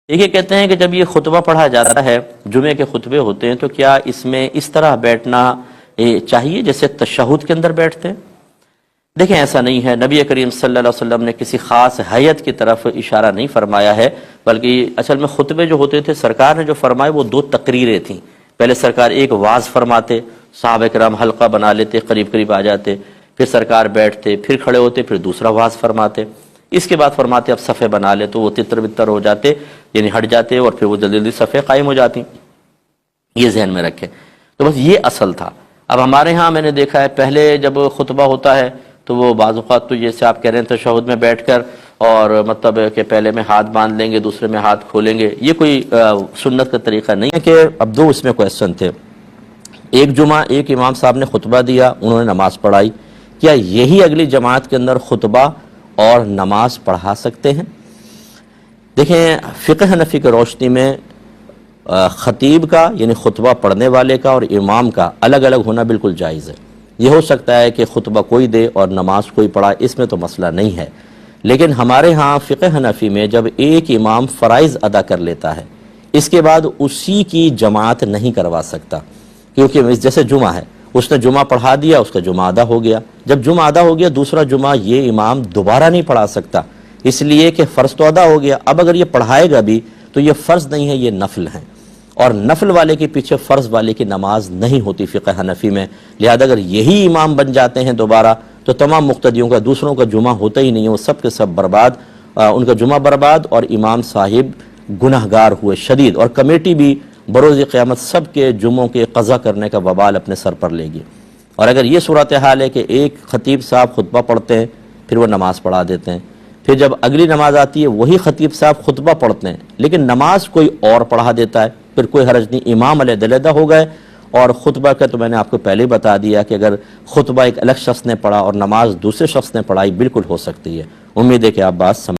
دیکھیے کہتے ہیں کہ جب یہ خطبہ پڑھا جاتا ہے، جمعے کے خطبے ہوتے ہیں، تو کیا اس میں اس طرح بیٹھنا چاہیے جیسے تشہد کے اندر بیٹھتے ہیں؟ دیکھیں ایسا نہیں ہے، نبی کریم صلی اللہ علیہ وسلم نے کسی خاص حیت کی طرف اشارہ نہیں فرمایا ہے، بلکہ اصل میں خطبے جو ہوتے تھے سرکار نے جو فرمائے وہ دو تقریریں تھیں۔ پہلے سرکار ایک واعظ فرماتے، صحابہ کرام حلقہ بنا لیتے، قریب قریب آ جاتے، پھر سرکار بیٹھتے، پھر کھڑے ہوتے، پھر دوسرا واعظ فرماتے، اس کے بعد فرماتے اب صفحے بنا لے، تو وہ تتر بتر ہو جاتے، یعنی ہٹ جاتے، اور پھر وہ جلدی جلدی صفحے قائم ہو جاتی۔ یہ ذہن میں رکھیں، تو بس یہ اصل تھا۔ اب ہمارے ہاں میں نے دیکھا ہے پہلے جب خطبہ ہوتا ہے تو وہ بعض اوقات تو جیسے آپ کہہ رہے ہیں تشہد میں بیٹھ کر، اور مطلب کہ پہلے میں ہاتھ باندھ لیں گے، دوسرے میں ہاتھ کھولیں گے، یہ کوئی سنت کا طریقہ نہیں ہے۔ کہ اب دو اس میں کویسچن تھے، ایک جمعہ ایک امام صاحب نے خطبہ دیا، انہوں نے نماز پڑھائی، کیا یہی اگلی جماعت کے اندر خطبہ اور نماز پڑھا سکتے ہیں؟ دیکھیں فقہ حنفی کی روشنی میں خطیب کا یعنی خطبہ پڑھنے والے کا اور امام کا الگ الگ ہونا بالکل جائز ہے۔ یہ ہو سکتا ہے کہ خطبہ کوئی دے اور نماز کوئی پڑھا، اس میں تو مسئلہ نہیں ہے، لیکن ہمارے ہاں فقہ حنفی میں جب ایک امام فرائض ادا کر لیتا ہے، اس کے بعد اسی کی جماعت نہیں کروا سکتا، کیونکہ جیسے جمعہ ہے، اس نے جمعہ پڑھا دیا، اس کا جمعہ ادا ہو گیا، جب جمعہ ادا ہو گیا دوسرا جمعہ یہ امام دوبارہ نہیں پڑھا سکتا، اس لیے کہ فرض تو ادا ہو گیا، اب اگر یہ پڑھائے گا بھی تو یہ فرض نہیں ہے، یہ نفل ہے، اور نفل والے کے پیچھے فرض والے کی نماز نہیں ہوتی فقہ حنفی میں، لہذا اگر یہی امام بن جاتے ہیں دوبارہ تو تمام مقتدیوں کا دوسروں کا جمعہ ہوتا ہی نہیں ہے، وہ سب کے سب برباد، ان کا جمعہ برباد، اور امام صاحب گنہگار ہوئے شدید، اور کمیٹی بھی بروز قیامت سب کے جمعوں کے قضا کرنے کا وبال اپنے سر پر لے گی۔ اور اگر یہ صورتحال ہے کہ ایک خطیب صاحب خطبہ پڑھتے ہیں پھر وہ نماز پڑھا دیتے ہیں، پھر جب اگلی نماز آتی ہے وہی خطیب صاحب خطبہ پڑھتے ہیں لیکن نماز کوئی اور پڑھا دیتا ہے، پھر کوئی حرج نہیں، امام علیحدہ ہو گئے، اور خطبہ کا تو میں نے آپ کو پہلے ہی بتا دیا کہ اگر خطبہ ایک الگ شخص نے پڑھا اور نماز دوسرے شخص نے پڑھائی بالکل ہو سکتی ہے۔ امید ہے کہ آپ بات سمجھ